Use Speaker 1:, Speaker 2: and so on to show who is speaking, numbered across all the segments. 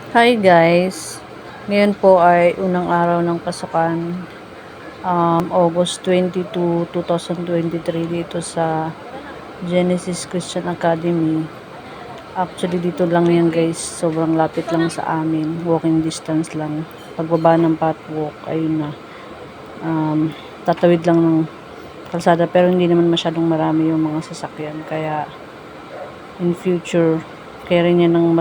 Speaker 1: Hi guys! Ngayon po ay unang araw ng pasukan, August 22, 2023 dito sa Genesis Christian Academy. Actually dito lang yan guys, sobrang lapit lang sa amin, walking distance lang. Pagbaba ng pathwalk, ayun na. Tatawid lang ng kalsada pero hindi naman masyadong marami yung mga sasakyan. Kaya in future, kaya rin yan ng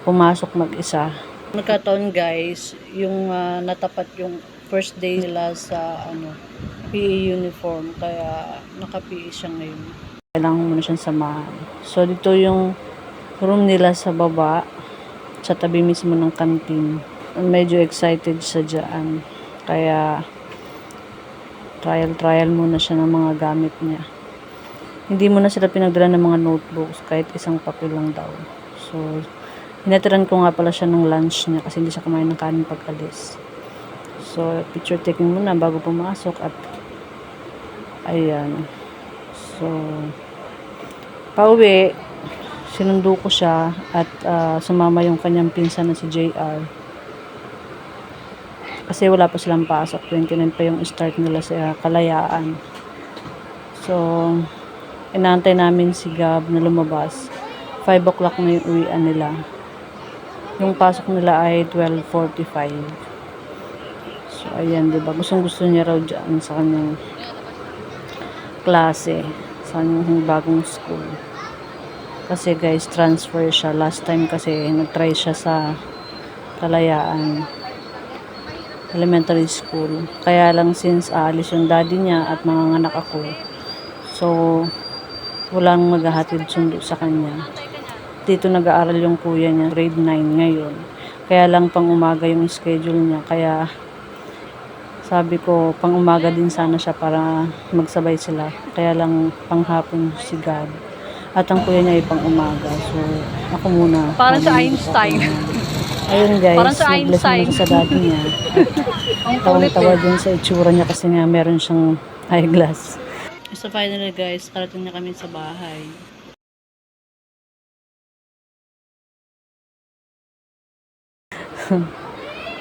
Speaker 1: pumasok mag-isa. Nagkataon guys, yung natapat yung first day nila sa PE uniform, kaya naka-PE siya ngayon. Kailangan mo na siyang samahan. So dito yung room nila sa baba, sa tabi mismo ng canteen. Medyo excited siya dyan. Kaya trial muna siya ng mga gamit niya. Hindi mo na sila pinagdala ng mga notebooks, kahit isang papel lang daw. So hinatiran ko nga pala siya ng lunch niya kasi hindi siya kumain ng kanin pag-alis. So, picture taking muna bago pumasok at ayan. So, pauwi, sinundo ko siya at sumama yung kanyang pinsan na si JR. Kasi wala pa silang pasok. 29 pa yung start nila sa Kalayaan. So, inaantay namin si Gab na lumabas. 5 o'clock na yung uwian nila. Yung pasok nila ay 12:45. So, ayan, diba? Gustong-gusto niya raw dyan sa kanyang klase, sa kanyang bagong school. Kasi guys, transfer siya. Last time kasi, nag-try siya sa Kalayaan Elementary School. Kaya lang since aalis yung daddy niya at manganganak ako, so, walang maghahatid sundo sa kanya. Dito nag-aaral yung kuya niya, grade 9 ngayon. Kaya lang pang umaga yung schedule niya. Kaya sabi ko, pang umaga din sana siya para magsabay sila. Kaya lang panghapon si God. At ang kuya niya ay pang umaga. So, ako muna.
Speaker 2: Parang sa Einstein.
Speaker 1: Ayun guys,
Speaker 2: Parang sa
Speaker 1: nag-bless muna
Speaker 2: Einstein.
Speaker 1: siya sa daddy niya.
Speaker 2: Ang
Speaker 1: At
Speaker 2: kulit
Speaker 1: tawang-tawa
Speaker 2: eh.
Speaker 1: din sa itsura niya kasi nga meron siyang eyeglass. So finally guys, karating na kami sa bahay.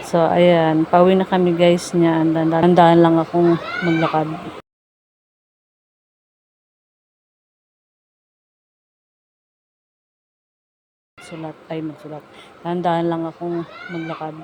Speaker 1: So, ayan. Pauwi na kami guys niya. Handaan lang akong maglakad. Magsulat. Handaan lang akong maglakad.